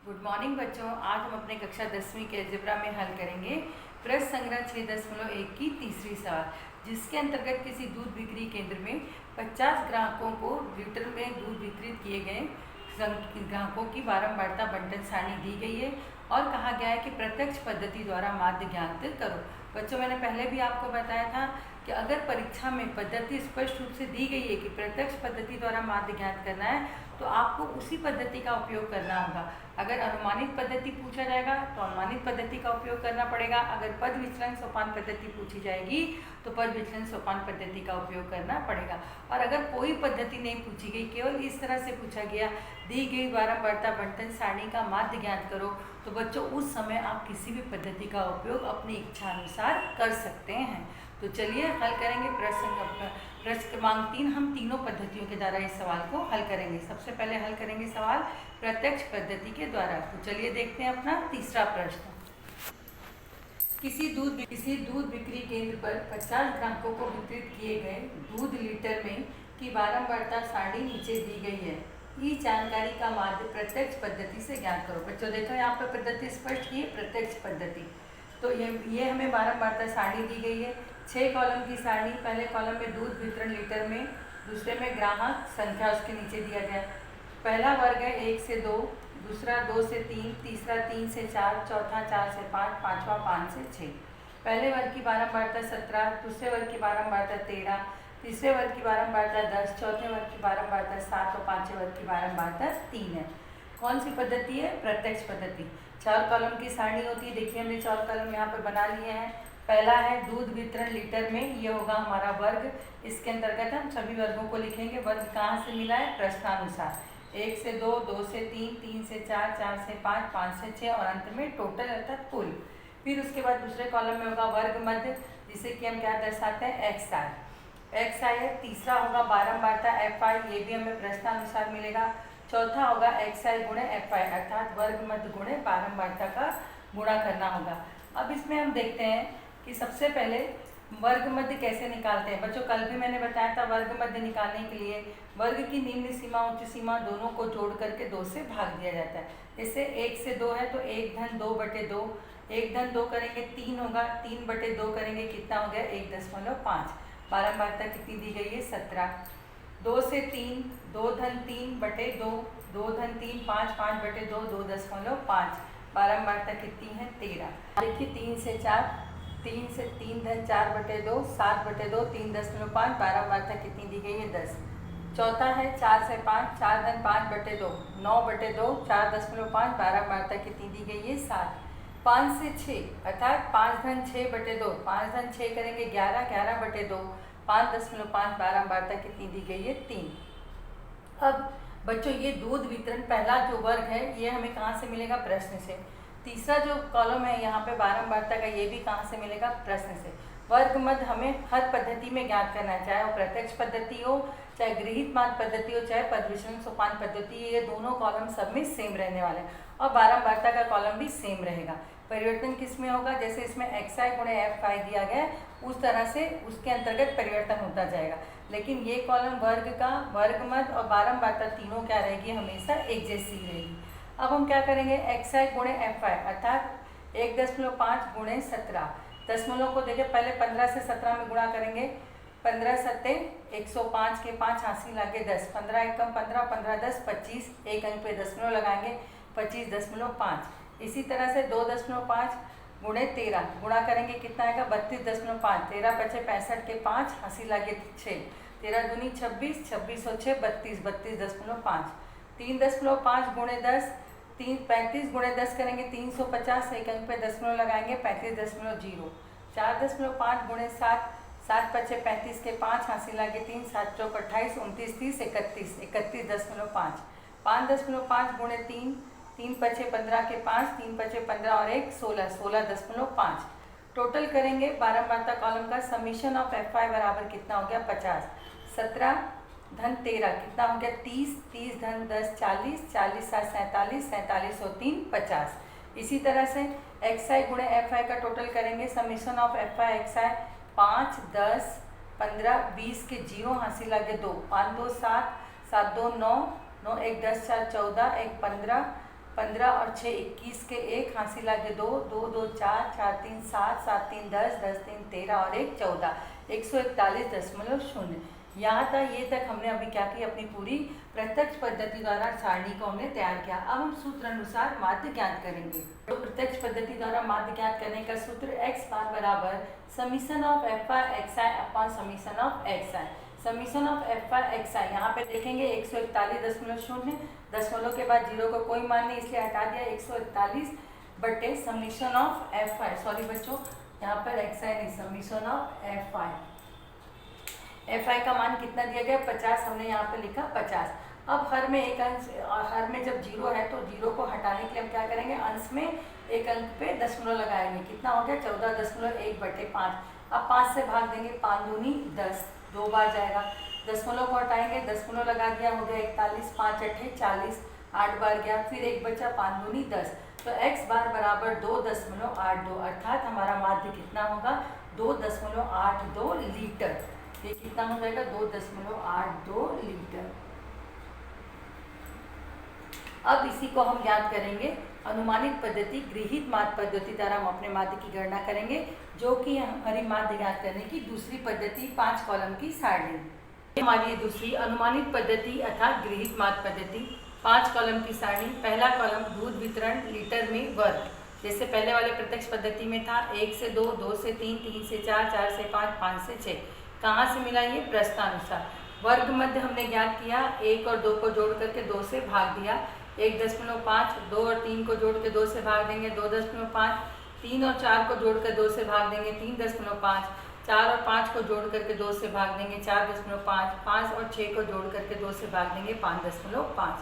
Good morning बच्चों। आज हम अपने कक्षा 10वीं के अलजेब्रा में हल करेंगे प्रश्न संग्रह 6.1 की तीसरी सवाल, जिसके अंतर्गत किसी दूध बिक्री केंद्र में 50 ग्राहकों को लीटर में दूध वितरित किए गए ग्राहकों की बारंबारता बंटन सारणी दी गई है और कहा गया है कि प्रत्यक्ष पद्धति द्वारा माध्य ज्ञात करो। बच्चों, मैंने पहले भी आपको बताया था कि अगर परीक्षा में पद्धति स्पष्ट रूप से दी गई है कि प्रत्यक्ष पद्धति द्वारा माध्य ज्ञात करना है तो आपको उसी पद्धति का उपयोग करना होगा। अगर अनुमानित पद्धति पूछा जाएगा तो अनुमानित पद्धति का उपयोग करना पड़ेगा। अगर पद विचलन सोपान पद्धति पूछी जाएगी तो पद विचलन सोपान पद्धति का उपयोग करना पड़ेगा। और अगर कोई पद्धति नहीं पूछी गई, केवल इस तरह से पूछा गया दी गई बारंबारता बंटन सारणी का माध्य ज्ञात करो, तो बच्चों उस समय आप किसी भी पद्धति का उपयोग अपनी इच्छा अनुसार कर सकते हैं। तो चलिए हल करेंगे प्रश्न क्रमांक 3। हम तीनों पद्धतियों के द्वारा इस सवाल को हल करेंगे। सबसे पहले हल करेंगे सवाल प्रत्यक्ष पद्धति के द्वारा। तो चलिए देखते हैं अपना तीसरा प्रश्न। किसी दूध बिक्री केंद्र पर 50 ग्राहकों को वितरित किए गए दूध लीटर में की बारंबारता सारणी नीचे दी गई है। इस जानकारी का माध्य प्रत्यक्ष पद्धति से ज्ञात करो। बच्चों देखो, यहाँ पर पद्धति स्पष्ट की है, प्रत्यक्ष पद्धति। तो ये हमें बारंबारता सारणी दी गई है। 6 कॉलम की सारणी। पहले कॉलम में दूध वितरण लीटर में, दूसरे में ग्राहक संख्या उसके नीचे दिया गया। पहला वर्ग है 1 से 2, दूसरा 2 से 3, तीसरा 3 से 4, चौथा 4 से 5, पाँचवा 5 से 6। पहले वर्ग की बारंबारता 17, दूसरे वर्ग की बारंबारता 13, तीसरे वर्ग की बारंबारता 10, चौथे वर्ग की बारंबारता 7 और पाँचवें वर्ग की बारंबारता 3 है। कौन सी पद्धति है? प्रत्यक्ष पद्धति। 4 कॉलम की सारणी होती है। देखिए, हमने 4 कॉलम यहाँ पर बना लिए हैं। पहला है दूध वितरण लीटर में, ये होगा हमारा वर्ग। इसके अंतर्गत हम सभी वर्गों को लिखेंगे। वर्ग कहाँ से मिला है? प्रश्नानुसार। 1 से 2, 2 से 3, 3 से 4, 4 से 5, 5 से 6 और अंत में टोटल अर्थात कुल। फिर उसके बाद दूसरे कॉलम में होगा वर्ग मध्य, जिसे कि हम क्या दर्शाते हैं? एक्स आई है। तीसरा होगा बारंबारता एफ आई, ये भी हमें प्रश्नानुसार मिलेगा। चौथा होगा एक्स आई गुणे एफ आई, अर्थात वर्ग मध्य गुणे बारंबारता का गुणा करना होगा। अब इसमें हम देखते हैं कि सबसे पहले वर्ग मध्य कैसे निकालते हैं। बच्चों, कल भी मैंने बताया था वर्ग मध्य निकालने के लिए वर्ग की निम्न सीमा उच्च सीमा दोनों को जोड़ करके 2 से भाग दिया जाता है। जैसे 1 से 2 है तो 1 धन 2 बटे 2, 1 धन 2 करेंगे 3 होगा, 3 बटे 2 करेंगे कितना हो गया? 1.5। बारंबारता कितनी दी गई है? 17। 2 से 3, 2 धन 3 बटे 2, 2 धन 3 5, 5 बटे 2, 2.5। बारंबारता कितनी है? 13। देखिए 3 से 4, 3 से 3 धन 4 बटे 2, 7 बटे 2, 3.5। बारंबारता कितनी दी गई है? 10। चौथा है 4 से 5, 4 धन 5 बटे 2, 9 बटे 2, 4.5। बारंबारता कितनी दी गई है? 7। 5 से 6 अर्थात 5 धन 6 बटे 2, 5 धन 6 करेंगे 11, 11 बटे 2, 5.5। बारंबारता कितनी दी गई है? 3। अब बच्चों, ये दूध वितरण पहला जो वर्ग है ये हमें कहाँ से मिलेगा? प्रश्न से। तीसरा जो कॉलम है यहाँ पे बारंबारता का, ये भी कहाँ से मिलेगा? प्रश्न से। वर्ग मध्य हमें हर पद्धति में ज्ञात करना है, चाहे वो प्रत्यक्ष पद्धति हो, चाहे गृहीत माध्य पद्धति हो, चाहे पद विचलन सोपान पद्धति। ये दोनों कॉलम सब में सेम रहने वाले हैं और बारंबारता का कॉलम भी सेम रहेगा। परिवर्तन किस में होगा? जैसे इसमें एक्स आई गुणे एफ आई दिया गया है उस तरह से उसके अंतर्गत परिवर्तन होता जाएगा। लेकिन ये कॉलम वर्ग का, वर्ग मध्य और बारंबारता तीनों क्या रहेगी? हमेशा एक जैसी रहेगी। अब हम क्या करेंगे? एक्स आई गुणे एफ आई अर्थात 1.5 गुणे 17। दशमलव को देखिए, पहले 15 से 17 में गुणा करेंगे। 15 सत्ते 105 के 5 हासिल आगे 10, 15 एकम 15, 15 10 25, एक अंक पे दशमलव लगाएंगे 25.5। इसी तरह से 2.5 गुणे 13 गुणा करेंगे कितना आएगा? 32.5। 13 बचे 65 के 5 हासिल आगे 6, 13 दूनी 26, 26 और 6 32, 32.5। 3.5 गुणे 10, 35 गुणे 10 करेंगे 350, एक अंक पे दशमलव लगाएंगे 35.0। 4.5 गुणे 7, 7 बचे 35 के 5 हासिल आगे 3, 7 चौक 28, 29 30 31, 31.5। 5.5 गुणे 3, 3 बचे 15 के 5, 3 बचे 15 और 1 16, 16.5। टोटल करेंगे बारंबारता कॉलम का। समीशन ऑफ एफ आई बराबर कितना हो गया? 50। 17 धन 13 कितना हो गया? 30, 30 धन 10 40, 40 7 47, 47 और 3 50। इसी तरह से एक्स आई गुणे एफ आई का टोटल करेंगे। Summation of F I X आई 5, 10, 15, 20 के 0 हासिल आगे 2, 5 2 7, 7 2 9, 9 1 10 4 14, 1 15, 15 और 6 21 के 1 हासिल आगे 2 2 2 4 4 3 7 7 3 10 10 3 13 और 1 14 141.0। यहाँ तक ये तक हमने अभी क्या की, अपनी पूरी प्रत्यक्ष पद्धति द्वारा सारणी को हमने तैयार किया। अब हम सूत्र अनुसार माध्य ज्ञात करेंगे। तो प्रत्यक्ष पद्धति द्वारा माध्य ज्ञात करने का सूत्र x बार बराबर summation of F I X I upon summation of X I. Summation of F I X I यहाँ पे देखेंगे 141.0, दशमलव के बाद जीरो को कोई मान नहीं इसलिए हटा दिया, 141 बटे summation of F I, sorry बच्चों यहाँ पर एक्स आई नहीं, summation of F I. F I का मान कितना दिया गया 50, हमने यहाँ पे लिखा 50। अब हर में एक अंश, और हर में जब जीरो है तो जीरो को हटाने के लिए हम क्या करेंगे, अंश में एक अंक पे दशमलव लगाएंगे। कितना हो गया 14.1/5। अब 5 से भाग देंगे, 5 दूनी 10, 2 बार जाएगा। दशमलव को हटाएंगे, दशमलव लगा दिया, हो गया 41, 5 अट्ठे 40, 8 बार गया, फिर एक बचा 5 दूनी 10। तो x बार बराबर 2.82, अर्थात हमारा माध्य कितना होगा 2.82 लीटर। ये कितना हो जाएगा 2.82 लीटर। अब इसी को हम ज्ञात करेंगे अनुमानित पद्धति गृहीत माध्य पद्धति द्वारा हम अपने माध्य की गणना करेंगे, जो कि हमारी माध्य ज्ञात करने की दूसरी पद्धति 5 कॉलम की सारणी। हमारी दूसरी अनुमानित पद्धति अर्थात गृहीत माध्य पद्धति 5 कॉलम की सारणी। पहला कॉलम दूध वितरण लीटर में वर्ग, जैसे पहले वाले प्रत्यक्ष पद्धति में था 1 से 2, 2 से 3, 3 से 4, 4 से 5, 5 से 6। कहाँ से मिला ये, प्रश्नानुसार। वर्ग मध्य हमने ज्ञात किया, 1 और 2 को जोड़ करके 2 से भाग दिया, 1.5, 2 और 3 को जोड़ के 2 से भाग देंगे 2.5, 3 और 4 को जोड़ कर 2 से भाग देंगे 3.5, 4 और 5 को जोड़ करके 2 से भाग देंगे 4.5, 5 और 6 को जोड़ करके 2 से भाग देंगे 5.5।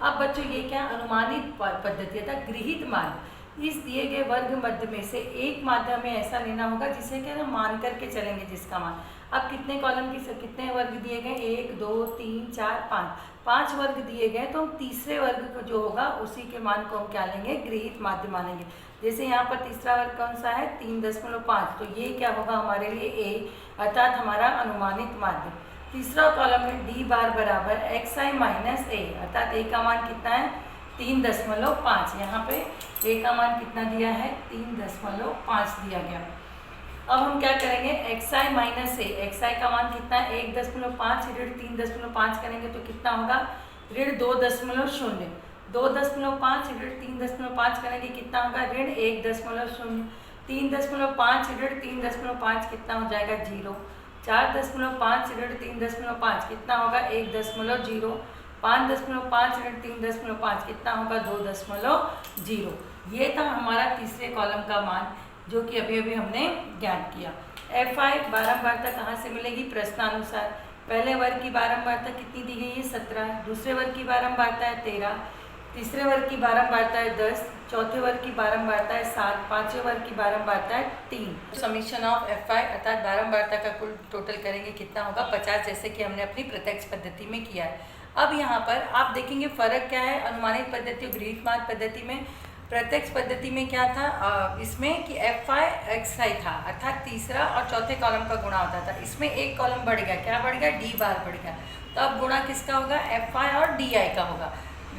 अब बच्चों ये क्या अनुमानित पद्धति था गृहीत माध्य। इस दिए गए वर्ग मध्य में से एक माध्य हमें ऐसा लेना होगा जिसे क्या ना मान करके चलेंगे, जिसका मान। अब कितने कॉलम की कितने वर्ग दिए गए, 1 2 3 4 5 वर्ग दिए गए, तो हम तीसरे वर्ग को जो होगा उसी के मान को हम क्या लेंगे, गृहीत माध्य मानेंगे। जैसे यहाँ पर तीसरा वर्ग कौन सा है 3.5, तो ये क्या होगा हमारे लिए a, अर्थात हमारा अनुमानित माध्य। तीसरा कॉलम में d बार बराबर एक्स आई माइनस ए, अर्थात a का मान कितना है 3.5। यहाँ पे a का मान कितना दिया है 3.5 दिया गया। अब हम क्या करेंगे एक्स आई माइनस ए, एक्स आई का मान कितना है 1.5 ऋण 3.5 करेंगे तो कितना होगा ऋण 2.0, 2.5 ऋण 3.5 करेंगे कितना होगा ऋण 1.0, 3.5 ऋण 3.5 कितना हो जाएगा 0, 4.5 ऋण 3.5 कितना होगा 1.0, 5.5 ऋण 3.5 कितना होगा 2.0। ये था हमारा तीसरे कॉलम का मान, जो कि अभी अभी हमने ज्ञात किया। एफ आई बारंबारता कहाँ से मिलेगी, प्रश्नानुसार। पहले वर्ग की बारंबारता कितनी दी गई है 17, दूसरे वर्ग की बारंबारता है 13, तीसरे वर्ग की बारंबारता है 10, चौथे वर्ग की बारंबारता है 7, पांचवें वर्ग की बारंबारता है 3। समीशन ऑफ एफ आई अर्थात बारंबारता का कुल टोटल करेंगे कितना होगा 50, जैसे कि हमने अपनी प्रत्यक्ष पद्धति में किया है। अब यहाँ पर आप देखेंगे फर्क क्या है अनुमानित पद्धति और गृहीत माध्य पद्धति में। प्रत्यक्ष पद्धति में क्या था इसमें कि एफ आई एक्स आई था, अर्थात तीसरा और चौथे कॉलम का गुणा होता था। इसमें एक कॉलम बढ़ गया, क्या बढ़ गया डी बार बढ़ गया, तो अब गुणा किसका होगा एफ आई और डी आई का होगा।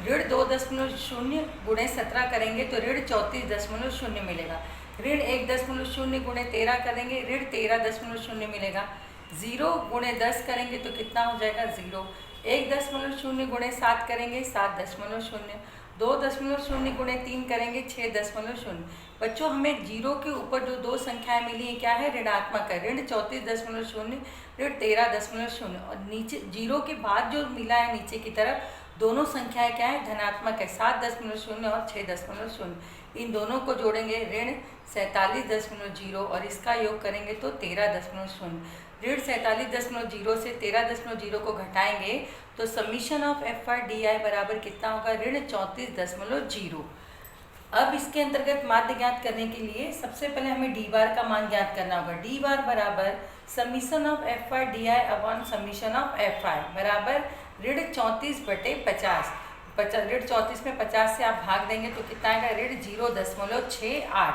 ऋण 2.0 गुणे 17 करेंगे तो ऋण 34.0 मिलेगा, ऋण 1.0 गुणे 13 करेंगे ऋण 13.0 मिलेगा, 0 गुणे 10 करेंगे तो कितना हो जाएगा 0, 1.0 गुणे 7 करेंगे 7.0, 2.0 गुणे 3 करेंगे 6.0। बच्चों हमें 0 के ऊपर जो दो संख्याएं मिली है क्या है ऋणात्मक है, ऋण 34.0 ऋण 13.0, और नीचे 0 के बाद जो मिला है नीचे की तरफ दोनों संख्याएं क्या है धनात्मक है 7.0 और 6.0। इन दोनों को जोड़ेंगे ऋण 47.0 और इसका योग करेंगे तो 13.0। ऋण 47.0 से 13.0 को घटाएंगे तो summation of F I D I बराबर कितना होगा ऋण 34.0। अब इसके अंतर्गत माध्य ज्ञात करने के लिए सबसे पहले हमें डी बार का मान ज्ञात करना होगा। डी बार बराबर summation of F I D I upon summation of F आई बराबर ऋण 34/50। ऋण 34 में 50 से आप भाग देंगे तो कितना आएगा ऋण 0.68।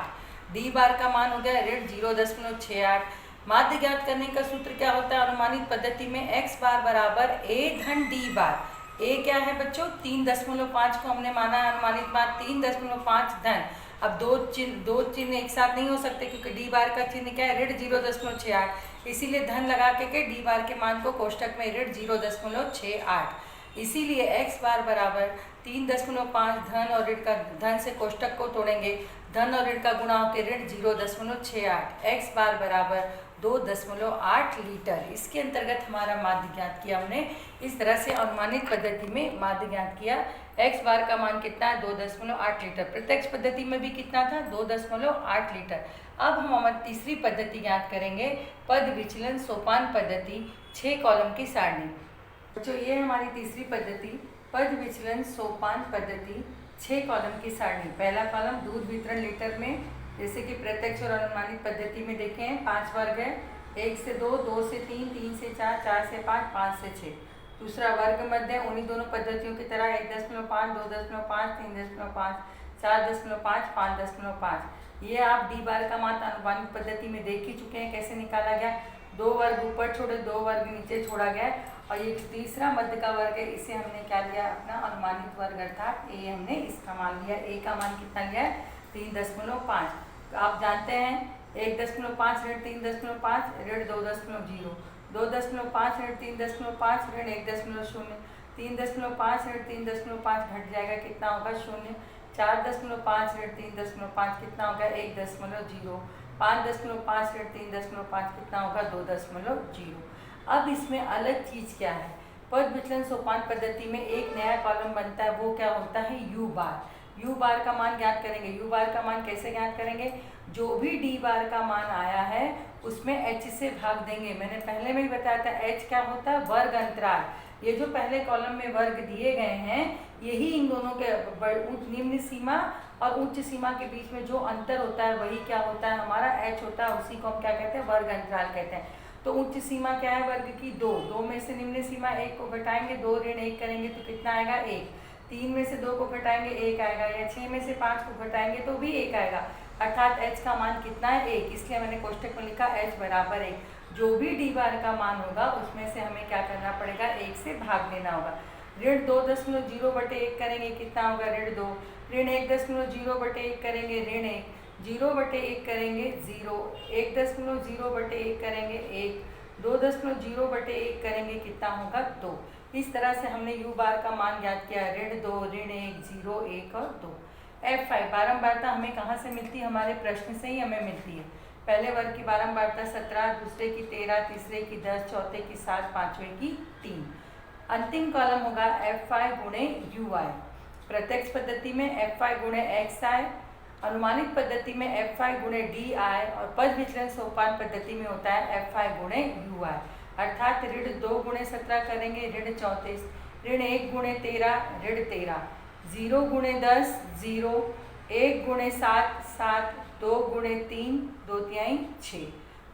डी बार का मान हो गया ऋण 0.68। माध्य ज्ञात करने का सूत्र क्या होता है अनुमानित पद्धति में एक्स बार बराबर ए धन डी बार। ए क्या है बच्चों, 3.5 को हमने माना अनुमानित मान 3.5 धन। अब दो चिन्ह एक साथ नहीं हो सकते क्योंकि डी बार का चिन्ह क्या है, ऋण 0.68, इसीलिए धन लगा के डी बार के मान को कोष्टक में ऋण 0.68, इसीलिए x बार बराबर 3.5 धन और ऋण का धन से कोष्टक को तोड़ेंगे, धन और ऋण का गुणा होकर ऋण 0.68, x बार बराबर 2.8 लीटर। इसके अंतर्गत हमारा माध्य ज्ञात किया हमने। इस तरह से अनुमानित पद्धति में माध्य ज्ञात किया। x बार का मान कितना है, 2.8 लीटर। प्रत्यक्ष पद्धति में भी कितना था, 2.8 लीटर। अब हम हमारी तीसरी पद्धति ज्ञात करेंगे, पद विचलन सोपान पद्धति, 6 कॉलम की सारणी। जो ये हमारी तीसरी पद्धति, पद विचलन सोपान पद्धति, 6 कॉलम की सारणी। पहला कॉलम दूध वितरण लीटर में, जैसे कि प्रत्यक्ष और अनुमानित पद्धति में देखें 5 वर्ग है, 1 से 2, 2 से 3, 3 से 4, 4 से 5, 5 से 6। दूसरा वर्ग मध्य उन्हीं दोनों पद्धतियों की तरह 1.5, 2.5, 3.5, 4.5, 5.5। ये आप डी बार का मान अनुमानित पद्धति में देख ही चुके हैं कैसे निकाला गया। 2 वर्ग ऊपर छोड़े, 2 वर्ग नीचे छोड़ा गया और ये तीसरा मध्य का वर्ग है, इसे हमने क्या लिया, अपना अनुमानित वर्ग अर्थात ए हमने इसका मान लिया। ए का मान कितना लिया है, 3.5। तो आप जानते हैं 1.5 ऋण 3.5 ऋण 2.0, 2.5 ऋण 3.5 ऋण 1.0, 3.5 ऋण 3.5 घट जाएगा, कितना होगा 0, 4.5 ऋण 3.5 कितना होगा 1.0, 5.5 ऋण 3.5 कितना होगा 2.0। अब इसमें अलग चीज़ क्या है, पद विचलन सोपान पद्धति में एक नया कॉलम बनता है, वो क्या होता है, यू बार। यू बार का मान ज्ञात करेंगे। यू बार का मान कैसे ज्ञात करेंगे, जो भी डी बार का मान आया है उसमें एच से भाग देंगे। मैंने पहले में ही बताया था एच क्या होता है, वर्ग अंतराल। ये जो पहले कॉलम में वर्ग दिए गए हैं यही इन दोनों के निम्न सीमा और उच्च सीमा के बीच में जो अंतर होता है वही क्या होता है, हमारा एच होता है। उसी को हम क्या कहते हैं, वर्ग अंतराल कहते हैं। तो उच्च सीमा क्या है वर्ग की, 2। 2 में से निम्न सीमा 1 को घटाएंगे, 2 ऋण 1 करेंगे तो कितना आएगा 1। 3 में से 2 को घटाएंगे 1 आएगा, या 6 में से 5 को घटाएंगे तो भी 1 आएगा, अर्थात h का मान कितना है 1। इसलिए मैंने कोष्टक में लिखा h बराबर 1। जो भी डी बार का मान होगा उसमें से हमें क्या करना पड़ेगा, 1 से भाग देना होगा। ऋण 2.0/1 करेंगे कितना होगा, ऋण 2। ऋण 1.0/1 करेंगे ऋण 1। 0/1 करेंगे 0। 1.0/1 करेंगे 1। 2.0/1 करेंगे कितना होगा 2। इस तरह से हमने यू बार का मान ज्ञात किया, ऋण 2, ऋण 1, 0, 1 और 2। F5 बारंबारता हमें कहाँ से मिलती है, हमारे प्रश्न से ही हमें मिलती है। पहले वर्ग की बारंबारता 17, दूसरे की 13, तीसरे की 10, चौथे की 7, पाँचवें की 3। अंतिम कॉलम होगा F5 गुणे UI। प्रत्यक्ष पद्धति में F5 गुणे XI, अनुमानित पद्धति में F5 गुणे DI और पद विचलन सोपान पद्धति में होता है F5 गुणे UI। अर्थात ऋण 2 गुणे 17 करेंगे ऋण 34, ऋण 1 गुणे 13 ऋण 13, 0 गुणे 10 0, 1 गुणे 7 7, 2 गुणे 3 2/3 6।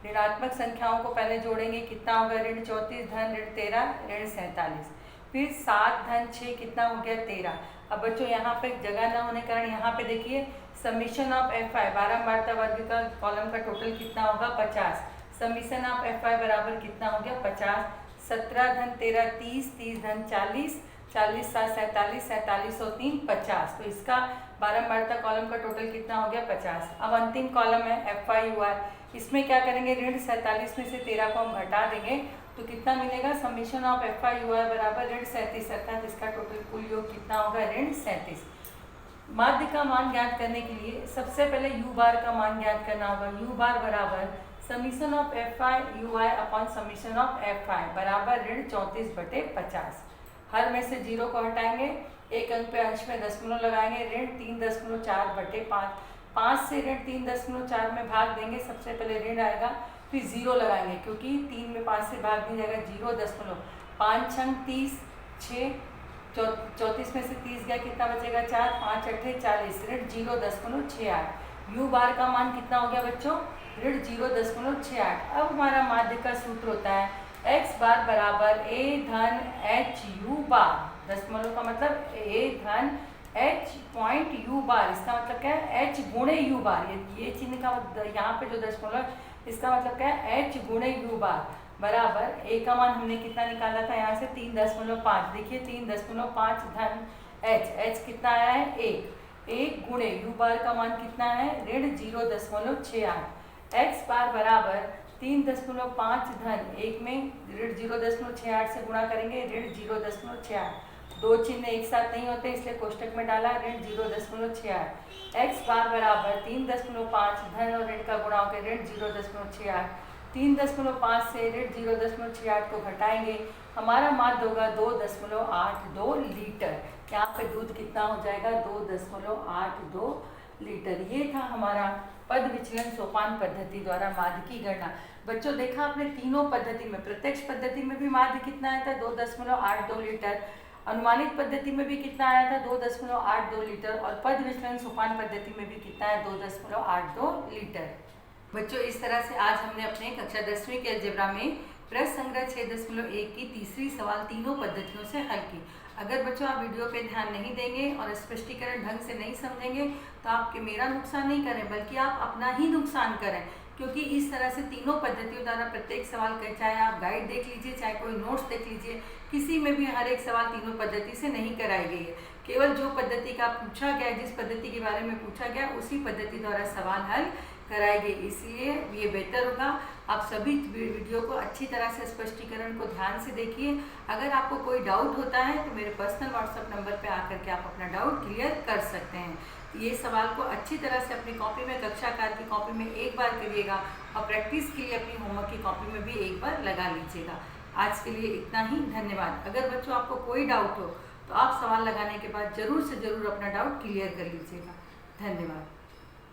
ऋणात्मक संख्याओं को पहले जोड़ेंगे, कितना होगा ऋण 34 धन ऋण 13 ऋण 47, फिर 7 धन 6 कितना हो गया 13। अब बच्चों यहाँ पे जगह न होने के कारण यहाँ पे देखिए समीशन ऑफ F5 बारंबारता वर्ग का कॉलम का टोटल कितना होगा 50। समीशन ऑफ F5 बराबर कितना हो गया 50। 17 धन 13 30, 30 धन 40, 40 7 47, 47 और 3 50। तो इसका बारंबारता कॉलम का टोटल कितना हो गया 50। अब अंतिम कॉलम है F5UI, इसमें क्या करेंगे ऋण 47 में से 13 को हम घटा देंगे तो कितना मिलेगा, समीशन ऑफ F5UI बराबर ऋण 37, अर्थात इसका टोटल कुल योग कितना होगा ऋण 37। माध्य का मान ज्ञात करने के लिए सबसे पहले यू बार का मान ज्ञात करना होगा। यू बार बराबर summation of F5UI upon summation of F5 बराबर ऋण 34/50। हर में से 0 को हटाएंगे, एक अंक पे अंश में दशमलव लगाएंगे, ऋण 3.4/5। 5 से ऋण 3.4 में भाग देंगे, सबसे पहले ऋण आएगा फिर 0 लगाएंगे क्योंकि 3 में 5 से भाग नहीं जाएगा, 0.5 छंग 30, 6 34 में से 30 गया कितना बचेगा 4, 5 8 40, ऋण 0.68। यू बार का मान कितना हो गया बच्चों, ऋण 0.68। अब हमारा माध्य का सूत्र होता है x बार बराबर a धन h u बार, दशमलव का मतलब a धन h पॉइंट u बार, इसका मतलब क्या है h गुणे u बार। ये चिन्ह का यहाँ पे जो दशमलव इसका मतलब क्या है h गुणे u बार। बराबर ए का मान हमने कितना निकाला था यहाँ से 3.5। देखिए 3.5 धन एच कितना आया है 1 गुणे यू बार का मान कितना है ऋण 0.68। एक्स बार बराबर 3.5 धन 1 में ऋण 0.68 से गुणा करेंगे ऋण 0.68। दो चिन्ह एक साथ नहीं होते इसलिए कोष्टक में डाला ऋण 0.68। एक्स बार बराबर 3.5 धन और ऋण का गुणा होकर ऋण 0.68। 3.5 से ऋण 0.68 को घटाएंगे, हमारा माध्य होगा 2.82 लीटर। यहाँ पे दूध कितना हो जाएगा 2.82 लीटर। ये था हमारा पद विचलन सोपान पद्धति द्वारा माध्य की गणना। बच्चों देखा आपने तीनों पद्धति में, प्रत्यक्ष पद्धति में भी माध्य कितना आया था 2.82 लीटर, अनुमानित पद्धति में भी कितना आया था 2.82 लीटर, और पद विचलन सोपान पद्धति में भी कितना है 2.82 लीटर। बच्चों इस तरह से आज हमने अपने कक्षा 10वीं के अलजेब्रा में प्रश्न संग्रह 6.1 की तीसरी सवाल तीनों पद्धतियों से हल की। अगर बच्चों आप वीडियो पे ध्यान नहीं देंगे और स्पष्टीकरण ढंग से नहीं समझेंगे तो आपके मेरा नुकसान नहीं करें बल्कि आप अपना ही नुकसान करें, क्योंकि इस तरह से तीनों पद्धतियों द्वारा प्रत्येक सवाल का, चाहे आप गाइड देख लीजिए चाहे कोई नोट्स देख लीजिए, किसी में भी हर एक सवाल तीनों पद्धति से नहीं कराई गई है। केवल जो पद्धति का पूछा गया, जिस पद्धति के बारे में पूछा गया उसी पद्धति द्वारा सवाल हल कराई गई। इसलिए ये बेहतर होगा आप सभी वीडियो को अच्छी तरह से स्पष्टीकरण को ध्यान से देखिए। अगर आपको कोई डाउट होता है तो मेरे पर्सनल व्हाट्सएप नंबर पे आकर के आप अपना डाउट क्लियर कर सकते हैं। ये सवाल को अच्छी तरह से अपनी कॉपी में, कक्षा कार की कॉपी में एक बार करिएगा और प्रैक्टिस के लिए अपनी होमवर्क की कॉपी में भी एक बार लगा लीजिएगा। आज के लिए इतना ही, धन्यवाद। अगर बच्चों आपको कोई डाउट हो तो आप सवाल लगाने के बाद ज़रूर से ज़रूर अपना डाउट क्लियर कर लीजिएगा। धन्यवाद।